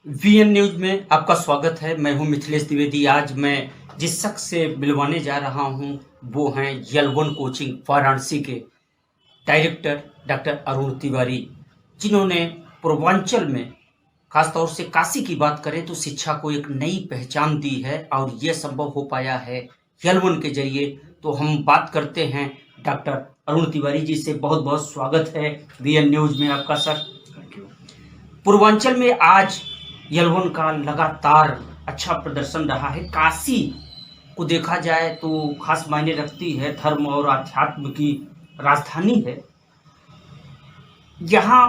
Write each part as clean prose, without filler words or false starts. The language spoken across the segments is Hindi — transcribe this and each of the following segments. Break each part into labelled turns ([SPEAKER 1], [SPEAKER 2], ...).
[SPEAKER 1] वीएन न्यूज में आपका स्वागत है। मैं हूं मिथिलेश द्विवेदी। आज मैं जिस शख्स से मिलवाने जा रहा हूं वो हैं यल1 कोचिंग वाराणसी के डायरेक्टर डॉक्टर अरुण तिवारी, जिन्होंने पूर्वांचल में खासतौर से काशी की बात करें तो शिक्षा को एक नई पहचान दी है और ये संभव हो पाया है यल1 के जरिए। तो हम बात करते हैं डॉक्टर अरुण तिवारी जी से। बहुत बहुत स्वागत है वीएन न्यूज में आपका सर।
[SPEAKER 2] Thank you.
[SPEAKER 1] पूर्वांचल में आज यल1 का लगातार अच्छा प्रदर्शन रहा है। काशी को देखा जाए तो खास मायने रखती है, धर्म और आध्यात्म की राजधानी है। यहाँ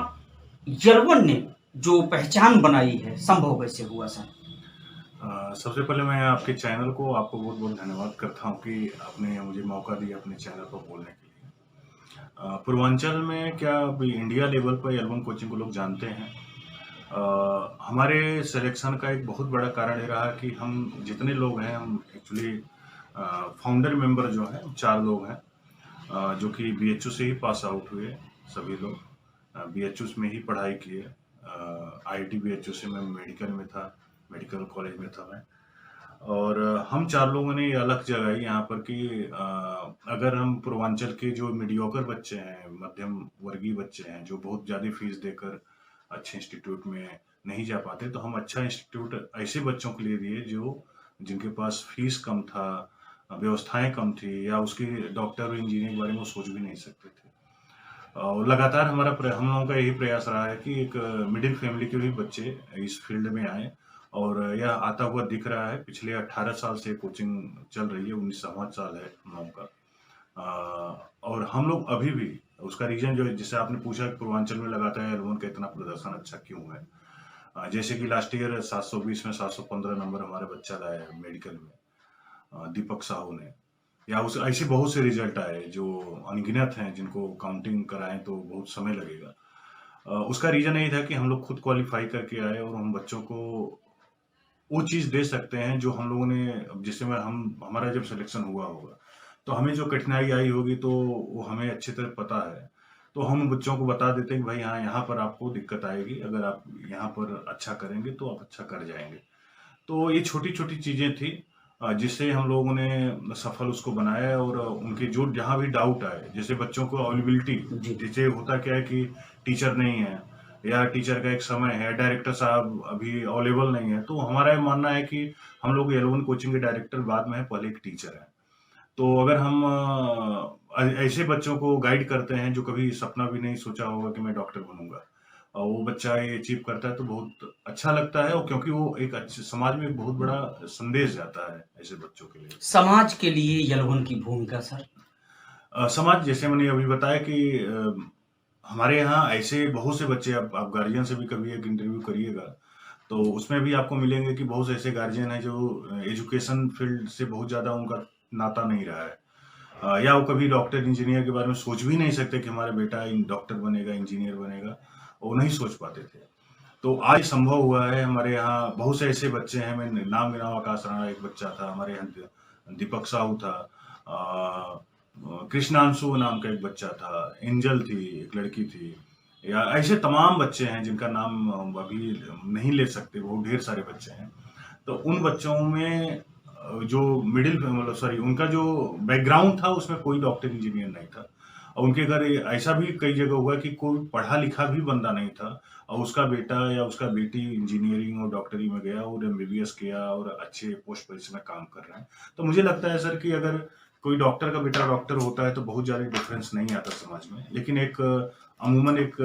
[SPEAKER 1] यल1 ने जो पहचान बनाई है, संभव कैसे हुआ सर?
[SPEAKER 2] सबसे पहले मैं आपके चैनल को आपको बहुत बहुत धन्यवाद करता हूँ कि आपने मुझे मौका दिया अपने चैनल पर बोलने के लिए। पूर्वांचल में क्या अभी इंडिया लेवल पर यल1 कोचिंग को लोग जानते हैं। हमारे सिलेक्शन का एक बहुत बड़ा कारण ये रहा कि हम जितने लोग हैं, हम एक्चुअली फाउंडर मेंबर जो हैं 4 लोग हैं, जो कि बीएचयू से ही पास आउट हुए। सभी लोग बीएचयू में ही पढ़ाई किए। आईआईटी बीएचयू से मैं मेडिकल में था, मेडिकल कॉलेज में था मैं। और हम 4 लोगों ने ये अलग जगाई यहाँ पर कि अगर हम पूर्वांचल के जो मीडियोकर बच्चे हैं, मध्यम वर्गीय बच्चे हैं, जो बहुत ज़्यादा फीस देकर अच्छे इंस्टीट्यूट में नहीं जा पाते, तो हम अच्छा इंस्टीट्यूट ऐसे बच्चों के लिए दिए जो जिनके पास फीस कम था, व्यवस्थाएं कम थी, या उसके डॉक्टर और इंजीनियर के बारे में वो सोच भी नहीं सकते थे। और लगातार हम लोगों का यही प्रयास रहा है कि एक मिडिल फैमिली के भी बच्चे इस फील्ड में आए, और यह आता हुआ दिख रहा है। पिछले 18 साल से कोचिंग चल रही है, 19वां साल है हम लोगों का। और हम लोग अभी भी उसका रीजन जो है, जिसे आपने पूछा कि पूर्वांचल में लगातार यल1 का इतना प्रदर्शन अच्छा क्यों है। जैसे कि लास्ट ईयर 720 में 715 नंबर हमारा बच्चा लाया है मेडिकल में, दीपक साहू ने। या उस ऐसे बहुत से रिजल्ट आए जो अनगिनत हैं, जिनको काउंटिंग कराएं तो बहुत समय लगेगा। उसका रीजन यही था कि हम लोग खुद क्वालिफाई करके आए, और हम बच्चों को वो चीज़ दे सकते हैं जो हम लोगों ने, जिससे में हम हमारा जब सिलेक्शन हुआ होगा तो हमें जो कठिनाई आई होगी तो वो हमें अच्छी तरह पता है। तो हम बच्चों को बता देते हैं कि भाई हाँ, यहाँ पर आपको दिक्कत आएगी, अगर आप यहाँ पर अच्छा करेंगे तो आप अच्छा कर जाएंगे। तो ये छोटी-छोटी चीज़ें थी, जिससे हम लोगों ने सफल उसको बनाया है। और उनके जो जहाँ भी डाउट आए, जैसे बच्चों को अवेलेबिलिटी,
[SPEAKER 1] जी।
[SPEAKER 2] जैसे होता क्या है कि टीचर नहीं है, या टीचर का एक समय है, डायरेक्टर साहब अभी अवेलेबल नहीं है, तो हमारा ये मानना है कि हम लोग यल1 कोचिंग के डायरेक्टर बाद में है, पहले एक टीचर है। तो अगर हम ऐसे बच्चों को गाइड करते हैं जो कभी सपना भी नहीं सोचा होगा कि मैं डॉक्टर बनूंगा, और वो बच्चा ये अचीव करता है, तो बहुत अच्छा लगता है। और क्योंकि वो एक अच्छे समाज में एक बहुत बड़ा संदेश जाता है ऐसे बच्चों के लिए।
[SPEAKER 1] समाज के लिए यल1 की भूमिका सर?
[SPEAKER 2] समाज, जैसे मैंने अभी बताया कि हमारे यहाँ ऐसे बहुत से बच्चे, आप गार्जियन से भी कभी एक इंटरव्यू करिएगा तो उसमें भी आपको मिलेंगे कि बहुत से ऐसे गार्जियन हैं जो एजुकेशन फील्ड से बहुत ज़्यादा उनका नाता नहीं रहा है। या वो कभी डॉक्टर इंजीनियर के बारे में सोच भी नहीं सकते कि हमारा बेटा डॉक्टर बनेगा, इंजीनियर बनेगा, वो नहीं सोच पाते थे। तो आज संभव हुआ है। हमारे यहाँ बहुत से ऐसे बच्चे हैं, मैं नाम गिनाऊं, आकाश राणा एक बच्चा था हमारे यहाँ, दीपक साहू था, कृष्णांशु नाम का एक बच्चा था, एंजल थी एक लड़की थी, या ऐसे तमाम बच्चे हैं जिनका नाम हम अभी नहीं ले सकते, वो ढेर सारे बच्चे हैं। तो उन बच्चों में जो मिडिल, मतलब सॉरी, उनका जो बैकग्राउंड था उसमें कोई डॉक्टर इंजीनियर नहीं था। और उनके घर ऐसा भी कई जगह हुआ कि कोई पढ़ा लिखा भी बंदा नहीं था, और उसका बेटा या उसका बेटी इंजीनियरिंग और डॉक्टरी में गया और एमबीबीएस किया और अच्छे पोस्ट पोजीशन में काम कर रहे हैं। तो मुझे लगता है सर कि अगर कोई डॉक्टर का बेटा डॉक्टर होता है तो बहुत ज़्यादा डिफरेंस नहीं आता समाज में। लेकिन एक अमूमन एक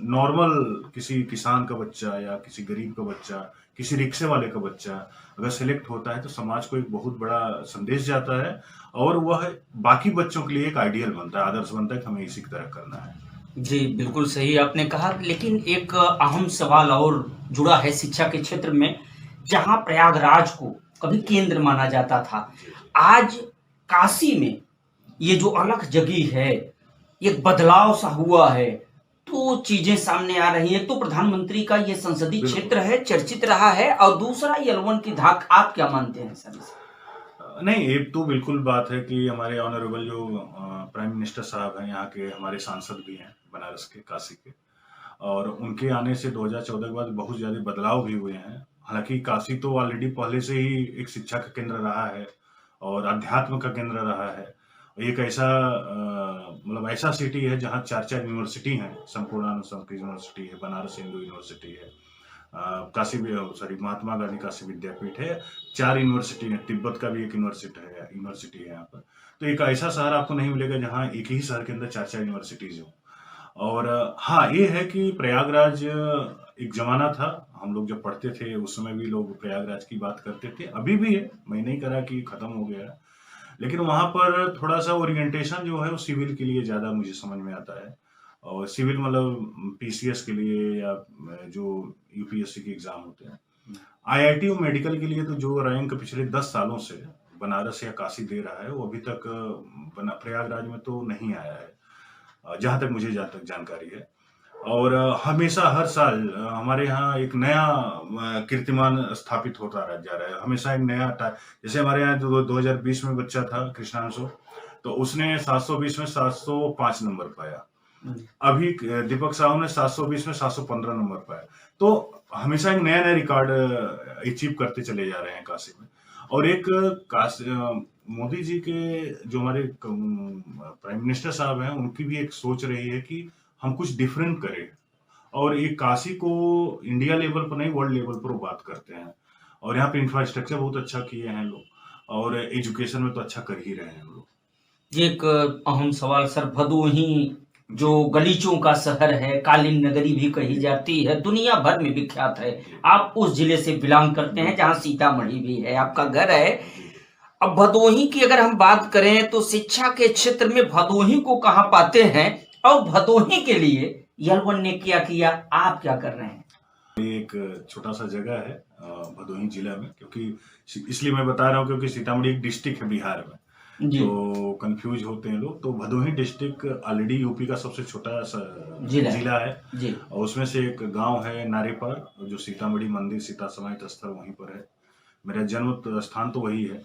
[SPEAKER 2] नॉर्मल किसी किसान का बच्चा या किसी गरीब का बच्चा, किसी रिक्शे वाले का बच्चा अगर सिलेक्ट होता है तो समाज को एक बहुत बड़ा संदेश जाता है, और वह बाकी बच्चों के लिए एक आइडियल बनता है, आदर्श बनता है कि हमें इसी की तरह करना है।
[SPEAKER 1] जी, बिल्कुल सही आपने कहा। लेकिन एक अहम सवाल और जुड़ा है शिक्षा के क्षेत्र में, जहाँ प्रयागराज को कभी केंद्र माना जाता था, आज काशी में ये जो अलग जगह है, एक बदलाव सा हुआ है, तो चीजें सामने आ रही हैं। तो प्रधानमंत्री का ये संसदीय क्षेत्र है, चर्चित रहा है, और दूसरा यल1 की धाक। आप क्या मानते हैं सर इस?
[SPEAKER 2] नहीं, एक तो बिल्कुल बात है कि हमारे ऑनरेबल जो प्राइम मिनिस्टर साहब हैं, यहाँ के हमारे सांसद भी हैं बनारस के, काशी के। और उनके आने से 2014 के बाद बहुत ज़्यादा बदलाव भी हुए हैं। हालाँकि काशी तो ऑलरेडी पहले से ही एक शिक्षा का केंद्र रहा है और अध्यात्म का केंद्र रहा है। एक ऐसा मतलब ऐसा सिटी है जहाँ 4-4 यूनिवर्सिटी हैं, संपूर्णानंद संस्कृत यूनिवर्सिटी है, बनारस हिंदू यूनिवर्सिटी है, महात्मा गांधी काशी विद्यापीठ है, 4 यूनिवर्सिटी हैं, तिब्बत का भी एक यूनिवर्सिटी है यहाँ पर। तो एक ऐसा शहर आपको नहीं मिलेगा जहाँ एक ही शहर के अंदर 4-4 यूनिवर्सिटीज़ हों। और हाँ, ये है कि प्रयागराज एक ज़माना था, हम लोग जब पढ़ते थे उस समय भी लोग प्रयागराज की बात करते थे, अभी भी है, मैं नहीं कह रहा कि खत्म हो गया है। लेकिन वहाँ पर थोड़ा-सा ओरिएंटेशन जो है वो सिविल के लिए ज़्यादा मुझे समझ में आता है। और सिविल मतलब पीसीएस के लिए या जो यूपीएससी के एग्ज़ाम होते हैं। आईआईटी और मेडिकल के लिए तो जो रैंक पिछले 10 सालों से बनारस या काशी दे रहा है, वो अभी तक प्रयागराज में तो नहीं आया है। जहाँ तक जानकारी है। और हमेशा हर साल हमारे यहाँ एक नया कीर्तिमान स्थापित होता रह जा रहा है। हमेशा एक नया जैसे हमारे यहाँ जो 2020 में बच्चा था कृष्णांशु, तो उसने 720 में 705 नंबर पाया। अभी दीपक साहू ने 720 में 715 नंबर पाया। तो हमेशा एक नया-नया रिकॉर्ड अचीव करते चले जा रहे हैं काशी में। और एक मोदी जी के जो हमारे प्राइम मिनिस्टर साहब हैं, उनकी भी एक सोच रही है कि हम कुछ डिफरेंट करें। और ये काशी को इंडिया लेवल पर नहीं, वर्ल्ड लेवल पर वो बात करते हैं। और यहाँ पे इंफ्रास्ट्रक्चर बहुत अच्छा किए हैं लोग और एजुकेशन में तो अच्छा कर ही रहे हैं हम लोग।
[SPEAKER 1] ये एक अहम सवाल सर, भदोही जो गलीचों का शहर है, कालीन नगरी भी कही जाती है, दुनिया भर में विख्यात है। आप उस जिले से बिलोंग करते हैं जहाँ सीतामढ़ी भी है, आपका घर है। अब भदोही की अगर हम बात करें तो शिक्षा के क्षेत्र में भदोही को कहाँ पाते हैं, और भदोही के लिए यलवन ने क्या किया, आप क्या कर रहे हैं?
[SPEAKER 2] ये एक छोटा सा जगह है भदोही जिला में, क्योंकि इसलिए मैं बता रहा हूँ क्योंकि सीतामढ़ी एक डिस्ट्रिक्ट है बिहार में, तो कंफ्यूज होते हैं लोग। तो भदोही डिस्ट्रिक्ट ऑलरेडी यूपी का सबसे छोटा सा जिला है जी। और उसमें से एक गांव है नारेपर, जो सीतामढ़ी मंदिर सीता समाहित स्थल वहीं पर है। मेरा जन्म स्थान तो वही है।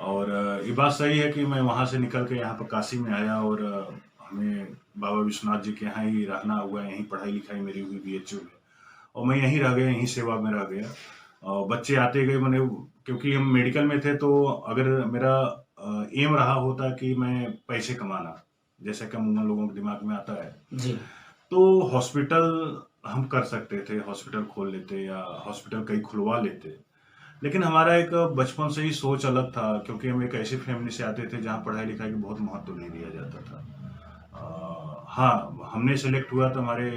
[SPEAKER 2] और ये बात सही है कि मैं वहाँ से निकल के यहाँ पर काशी में आया और हमें बाबा विश्वनाथ जी के यहाँ ही रहना हुआ, यहीं पढ़ाई लिखाई मेरी हुई बीएचयू में, और मैं यहीं रह गया, यहीं सेवा में रह गया। और बच्चे आते गए, मैंने क्योंकि हम मेडिकल में थे, तो अगर मेरा एम रहा होता कि मैं पैसे कमाना, जैसे कि हम लोगों के दिमाग में आता है जी, तो हॉस्पिटल हम कर सकते थे, हॉस्पिटल खोल लेते या हॉस्पिटल कहीं खुलवा लेते। लेकिन हमारा एक बचपन से ही सोच अलग था, क्योंकि हम एक ऐसी फैमिली से आते थे जहाँ पढ़ाई लिखाई को बहुत महत्व नहीं दिया जाता था। हाँ, हमने सेलेक्ट हुआ तो हमारे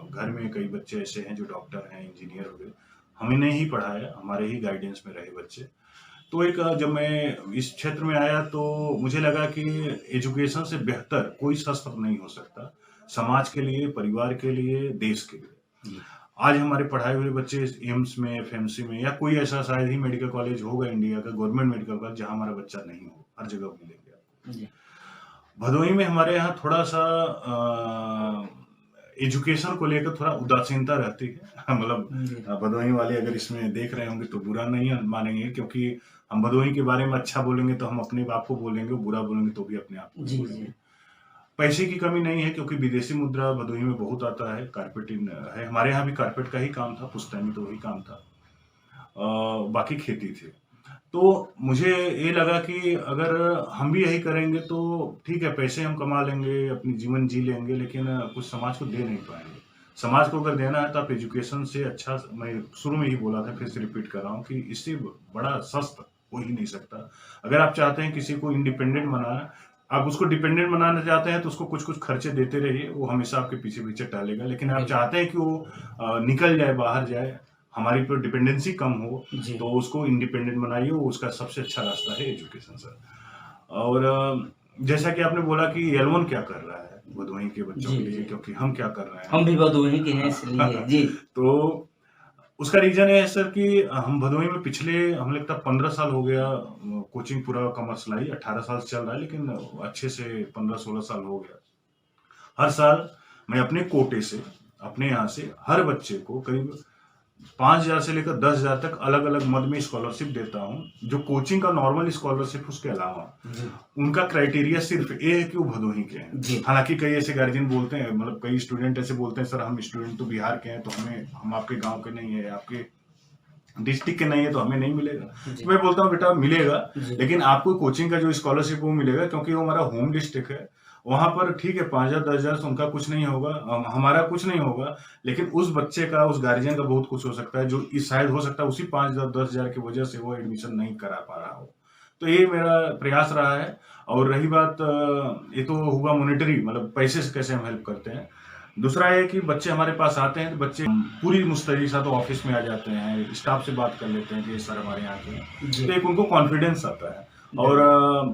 [SPEAKER 2] घर में कई बच्चे ऐसे हैं जो डॉक्टर हैं, इंजीनियर हो गए। हमने ही पढ़ाया, हमारे ही गाइडेंस में रहे बच्चे। तो एक जब मैं इस क्षेत्र में आया तो मुझे लगा कि एजुकेशन से बेहतर कोई शस्त्र नहीं हो सकता, समाज के लिए, परिवार के लिए, देश के लिए। आज हमारे पढ़ाए हुए बच्चे एम्स में, एफएमसी में, या कोई ऐसा शायद ही मेडिकल कॉलेज होगा इंडिया का, गवर्नमेंट मेडिकल कॉलेज, जहां हमारा बच्चा नहीं हो, हर जगह मिलेंगे आपको। भदोही में हमारे यहाँ थोड़ा सा एजुकेशन को लेकर थोड़ा उदासीनता रहती है। मतलब भदोही वाले अगर इसमें देख रहे होंगे तो बुरा नहीं मानेंगे, क्योंकि हम भदोही के बारे में अच्छा बोलेंगे तो हम अपने आप को बोलेंगे, बुरा बोलेंगे तो भी अपने आप को बोलेंगे। पैसे की कमी नहीं है, क्योंकि विदेशी मुद्रा भदोही में बहुत आता है, कारपेट है, हमारे यहाँ भी कारपेट का ही काम था, पुश्तैनी तो वही काम था, बाकी खेती थी। तो मुझे ये लगा कि अगर हम भी यही करेंगे तो ठीक है, पैसे हम कमा लेंगे, अपनी जीवन जी लेंगे, लेकिन कुछ समाज को दे नहीं पाएंगे। समाज को अगर देना है तो आप एजुकेशन से अच्छा, मैं शुरू में ही बोला था, फिर से रिपीट कर रहा हूँ कि इससे बड़ा शस्त्र हो ही नहीं सकता। अगर आप चाहते हैं किसी को इंडिपेंडेंट बनाना, आप उसको डिपेंडेंट बनाना चाहते हैं तो उसको कुछ कुछ खर्चे देते रहिए, वो हमेशा आपके पीछे पीछे टालेगा। लेकिन आप चाहते हैं कि वो निकल जाए, बाहर जाए, हमारी पर डिपेंडेंसी कम हो, तो उसको इंडिपेंडेंट बनाइए, वो उसका सबसे अच्छा रास्ता है एजुकेशन सर। और जैसा कि आपने बोला कि एल1 क्या कर रहा है भदोही के बच्चों के लिए, क्योंकि हम क्या कर रहे हैं,
[SPEAKER 1] हम भी भदोही के हैं इसलिए जी।
[SPEAKER 2] तो उसका रीजन है सर कि हम भदोही में पिछले हमें लगता है 15 साल हो गया, कोचिंग पूरा कमर्शलाई 18 साल से चल रहा है, लेकिन अच्छे से 15-16 साल हो गया। हर साल मैं अपने कोटे से, अपने यहाँ से हर बच्चे को करीब 5,000 से लेकर 10,000 तक अलग अलग मद में स्कॉलरशिप देता हूँ। जो कोचिंग का नॉर्मल स्कॉलरशिप उसके अलावा
[SPEAKER 1] जी
[SPEAKER 2] उनका क्राइटेरिया सिर्फ ये है कि वो भदोही के हैं।
[SPEAKER 1] जी
[SPEAKER 2] हालांकि कई ऐसे गार्जियन बोलते हैं, मतलब कई स्टूडेंट ऐसे बोलते हैं, सर हम स्टूडेंट तो बिहार के हैं, तो हम आपके गांव के नहीं है, आपके डिस्ट्रिक्ट के नहीं है, तो हमें नहीं मिलेगा।
[SPEAKER 1] जी
[SPEAKER 2] तो मैं बोलता हूँ बेटा मिलेगा,
[SPEAKER 1] जी
[SPEAKER 2] लेकिन आपको कोचिंग का जो स्कॉलरशिप वो मिलेगा, क्योंकि वो हमारा होम डिस्ट्रिक्ट है। वहां पर ठीक है 5,000 10,000 से उनका कुछ नहीं होगा, हमारा कुछ नहीं होगा, लेकिन उस बच्चे का, उस गार्जियन का बहुत कुछ हो सकता है, जो इस शायद हो सकता है उसी 5,000 10,000 की वजह से वो एडमिशन नहीं करा पा रहा हो। तो ये मेरा प्रयास रहा है। और रही बात, ये तो हुआ मॉनेटरी, मतलब पैसे से कैसे हम हेल्प करते हैं। दूसरा है कि बच्चे हमारे पास आते हैं, तो बच्चे पूरी मुस्तैदी से तो ऑफिस में आ जाते हैं, स्टाफ से बात कर लेते हैं कि सर हमारे यहाँ के हैं।
[SPEAKER 1] जी
[SPEAKER 2] तो एक उनको कॉन्फिडेंस आता है। और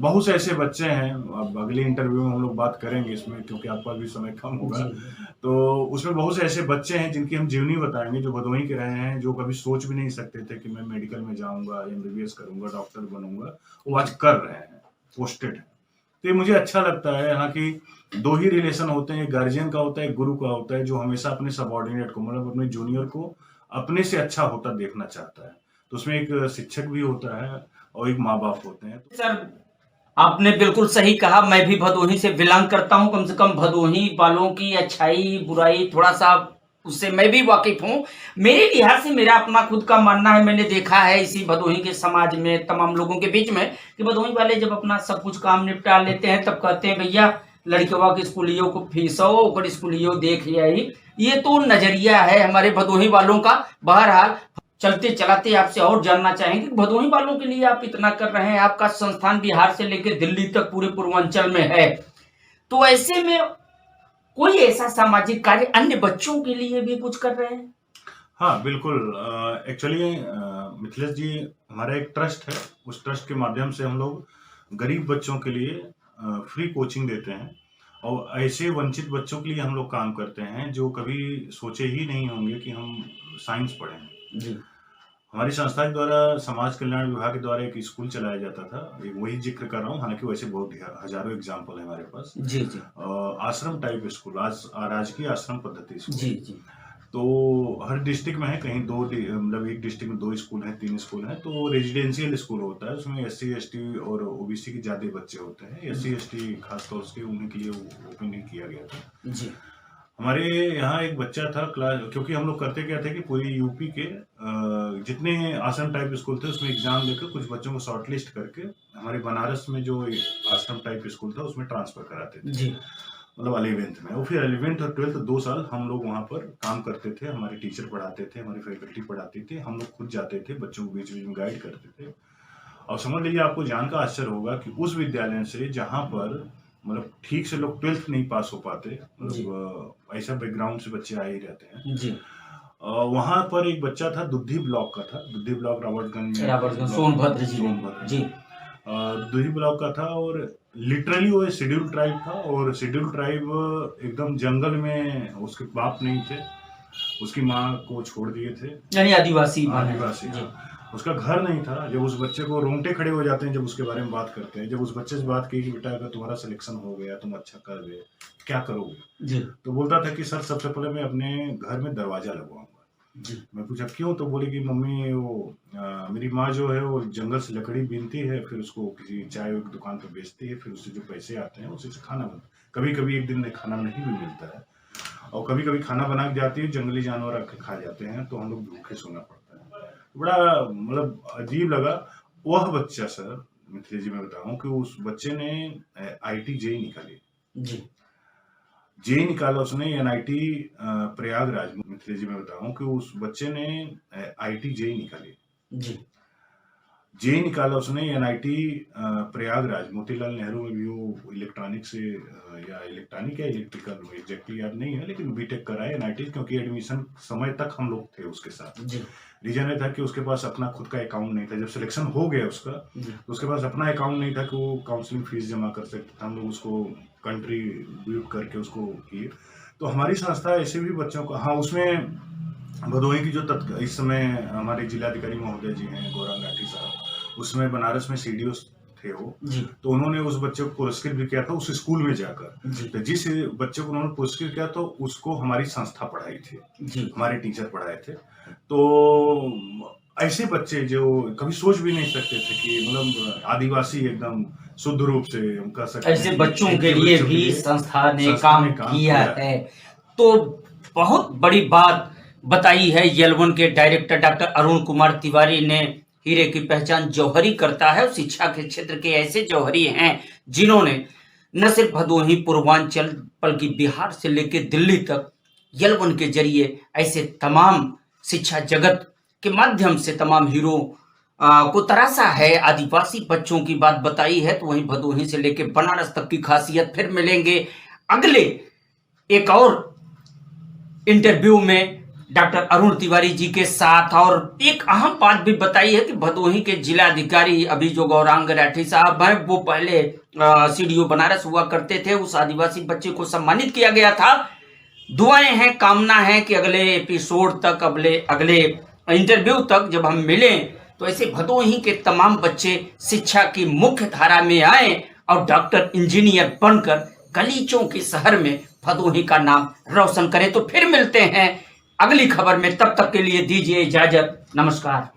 [SPEAKER 2] बहुत से ऐसे बच्चे हैं, अब अगले इंटरव्यू में हम लोग बात करेंगे इसमें, क्योंकि आपका भी समय कम होगा।
[SPEAKER 1] जी
[SPEAKER 2] तो उसमें बहुत से ऐसे बच्चे हैं जिनकी हम जीवनी बताएंगे, जो भदोही के रहे हैं, जो कभी सोच भी नहीं सकते थे कि मैं मेडिकल में जाऊंगा, एमबीबीएस करूंगा, डॉक्टर बनूंगा, वो आज कर रहे हैं, पोस्टेड है। तो ये मुझे अच्छा लगता है। यहाँ की दो ही रिलेशन होते हैं, एक गार्जियन का होता है, एक गुरु का होता है, जो हमेशा अपने सबॉर्डिनेट को, मतलब अपने जूनियर को अपने से अच्छा होता देखना चाहता है। तो उसमें एक शिक्षक भी होता है और एक माँ बाप होते हैं।
[SPEAKER 1] सर, आपने बिल्कुल सही कहा। मैं भी भदोही से बिलोंग करता हूं। कम से कम भदोही वालों की अच्छाई बुराई थोड़ा सा उससे मैं भी वाकिफ हूं। मेरे लिहाज से मेरा अपना खुद का मानना है, मैंने देखा है इसी भदोही के समाज में तमाम लोगों के बीच में कि भदोही वाले जब अपना सब कुछ काम निपटा लेते हैं तब कहते हैं भैया लड़कवा के स्कूलियों को फीसो ओकर स्कूलियों देख आई। ये तो नजरिया है हमारे भदोही वालों का। बहरहाल चलते चलाते आपसे और जानना चाहेंगे कि भदोही वालों के लिए आप इतना कर रहे हैं, आपका संस्थान बिहार से लेकर दिल्ली तक पूरे पूर्वांचल में है, तो ऐसे में कोई ऐसा सामाजिक कार्य अन्य बच्चों के लिए भी कुछ कर रहे हैं?
[SPEAKER 2] हाँ बिल्कुल। एक्चुअली मिथिलेश जी, हमारा एक ट्रस्ट है। उस ट्रस्ट के माध्यम से हम लोग गरीब बच्चों के लिए फ्री कोचिंग देते हैं, और ऐसे वंचित बच्चों के लिए हम लोग काम करते हैं जो कभी सोचे ही नहीं होंगे कि हम साइंस पढ़ें।
[SPEAKER 1] जी
[SPEAKER 2] हमारी संस्था के द्वारा, समाज कल्याण विभाग के द्वारा एक स्कूल चलाया जाता था, एक वही जिक्र कर रहा हूँ, हालांकि वैसे बहुत हजारों एग्जाम्पल है हमारे पास।
[SPEAKER 1] जी जी
[SPEAKER 2] आश्रम टाइप स्कूल, आज राजकीय आश्रम पद्धति स्कूल।
[SPEAKER 1] जी जी
[SPEAKER 2] तो हर डिस्ट्रिक्ट में है, कहीं मतलब एक डिस्ट्रिक्ट में 2 स्कूल हैं, 3 स्कूल हैं। तो रेजिडेंशियल स्कूल होता है, उसमें एससी एसटी और ओबीसी के ज्यादा बच्चे होते हैं। एससी एसटी खासतौर से उन्हीं के लिए ओपन नहीं किया गया था।
[SPEAKER 1] जी
[SPEAKER 2] हमारे यहाँ एक बच्चा था क्लास, क्योंकि हम लोग करते क्या थे कि पूरी यूपी के जितने आश्रम टाइप स्कूल थे उसमें एग्जाम देकर कुछ बच्चों को शॉर्टलिस्ट करके हमारे बनारस में जो आश्रम टाइप स्कूल था उसमें ट्रांसफर कराते थे।
[SPEAKER 1] जी
[SPEAKER 2] मतलब 11th में, और फिर 11th और 12th 2 साल हम लोग वहाँ पर काम करते थे। हमारे टीचर पढ़ाते थे, हमारी फैकल्टी पढ़ाती थी, हम लोग खुद जाते थे, बच्चों को बीच बीच में गाइड करते थे। और समझ लीजिए, आपको जान का आश्चर्य होगा कि उस विद्यालय से जहाँ पर मतलब ठीक से लोग 12th नहीं पास हो पाते, मतलब ऐसा बैकग्राउंड से बच्चे आ ही रहते हैं।
[SPEAKER 1] जी
[SPEAKER 2] वहां पर एक बच्चा था, दुद्धि ब्लॉक का था, दुद्धि ब्लॉक रावर्टगंज
[SPEAKER 1] सोनभद्र जिले में।
[SPEAKER 2] सोनभद्र
[SPEAKER 1] जी
[SPEAKER 2] दुद्धि ब्लॉक का था, और लिटरली वो शेड्यूल ट्राइब था। और शेड्यूल ट्राइब एकदम जंगल में, उसके बाप नहीं थे, उसकी माँ को छोड़ दिए थे,
[SPEAKER 1] यानी आदिवासी
[SPEAKER 2] आदिवासी।
[SPEAKER 1] जी
[SPEAKER 2] उसका घर नहीं था। जब उस बच्चे को, रोंगटे खड़े हो जाते हैं जब उसके बारे में बात करते हैं। जब उस बच्चे से बात की कि बेटा अगर तुम्हारा सिलेक्शन हो गया, तुम अच्छा कर गए, क्या करोगे?
[SPEAKER 1] जी
[SPEAKER 2] तो बोलता था कि सर सबसे पहले मैं अपने घर में दरवाजा लगवाऊंगा।
[SPEAKER 1] जी
[SPEAKER 2] मैं पूछा क्यों? तो बोले कि मम्मी वो मेरी माँ जो है वो जंगल से लकड़ी बीनती है, फिर उसको किसी चाय की दुकान पर बेचती है, फिर उससे जो पैसे आते हैं उसी से खाना बनता है। कभी कभी एक दिन में खाना नहीं भी मिलता है, और कभी कभी खाना बना के जाती है, जंगली जानवर आके खा जाते हैं, तो हम लोग भूखे सोना पड़ता है। बड़ा मतलब अजीब लगा। वह बच्चा, सर मिथिलेश जी मैं बताऊं कि उस बच्चे ने आईटी जेई निकाली,
[SPEAKER 1] जी
[SPEAKER 2] जेई निकाला उसने, एनआईटी प्रयागराज। मिथिलेश जी मैं बताऊं कि उस बच्चे ने आईटी जेई निकाली,
[SPEAKER 1] जी
[SPEAKER 2] जेई निकाला उसने, एनआईटी प्रयागराज, मोतीलाल नेहरू में भी वो इलेक्ट्रॉनिक से या इलेक्ट्रॉनिक या इलेक्ट्रिकल एग्जैक्टली याद नहीं है, लेकिन बीटेक कराए एनआईटी, क्योंकि एडमिशन समय तक हम लोग थे उसके साथ।
[SPEAKER 1] जी
[SPEAKER 2] रीजन ये था कि उसके पास अपना खुद का अकाउंट नहीं था। जब सिलेक्शन हो गया उसका, तो उसके पास अपना अकाउंट नहीं था कि वो काउंसलिंग फीस जमा कर सकते थे। हम लोग उसको कंट्रीब्यूट करके उसको किए। तो हमारी संस्था ऐसे भी बच्चों को, हाँ उसमें भदोही की जो इस समय हमारे जिलाधिकारी महोदय जी हैं, गौरंग गाठी साहब, उसमें बनारस में सीडीओ थे वो,
[SPEAKER 1] जी
[SPEAKER 2] तो उन्होंने उस बच्चे को पुरस्कृत भी किया था उस स्कूल में जाकर।
[SPEAKER 1] जी
[SPEAKER 2] तो जिस बच्चे को उन्होंने पुरस्कृत किया तो उसको हमारी संस्था पढ़ाई थी,
[SPEAKER 1] जी
[SPEAKER 2] हमारे टीचर पढ़ाए थे। तो ऐसे बच्चे जो कभी सोच भी नहीं सकते थे कि मतलब आदिवासी एकदम शुद्ध रूप से हम कह सकते
[SPEAKER 1] ऐसे
[SPEAKER 2] हैं कि
[SPEAKER 1] बच्चों के
[SPEAKER 2] ऐसे
[SPEAKER 1] लिए
[SPEAKER 2] बच्चों के
[SPEAKER 1] भी
[SPEAKER 2] लिए
[SPEAKER 1] संस्था ने
[SPEAKER 2] संस्था
[SPEAKER 1] काम
[SPEAKER 2] ने काम
[SPEAKER 1] किया
[SPEAKER 2] किया
[SPEAKER 1] है। तो बहुत बड़ी बात बताई है येलवन के डायरेक्टर डॉक्टर अरुण कुमार तिवारी ने। हीरे की पहचान जौहरी करता है और शिक्षा के क्षेत्र के ऐसे जौहरी हैं जिन्होंने न सिर्फ भदोही पूर्वांचल बल्कि बिहार से लेकर दिल्ली तक येलवन के जरिए ऐसे तमाम शिक्षा जगत के माध्यम से तमाम हीरो को तराशा है। आदिवासी बच्चों की बात बताई है, तो वहीं भदोही से लेकर बनारस तक की खासियत फिर मिलेंगे अगले एक और इंटरव्यू में डॉक्टर अरुण तिवारी जी के साथ। और एक अहम बात भी बताई है कि भदोही के जिलाधिकारी अभी जो गौरांग राठी साहब हैं, वो पहले सीडीओ बनारस हुआ करते थे। उस आदिवासी बच्चे को सम्मानित किया गया था। दुआएं हैं, कामना है कि अगले एपिसोड तक, अगले इंटरव्यू तक जब हम मिलें तो ऐसे भदोही के तमाम बच्चे शिक्षा की मुख्य धारा में आए और डॉक्टर इंजीनियर बनकर गलीचों के शहर में भदोही का नाम रोशन करें। तो फिर मिलते हैं अगली खबर में, तब तक के लिए दीजिए इजाजत। नमस्कार।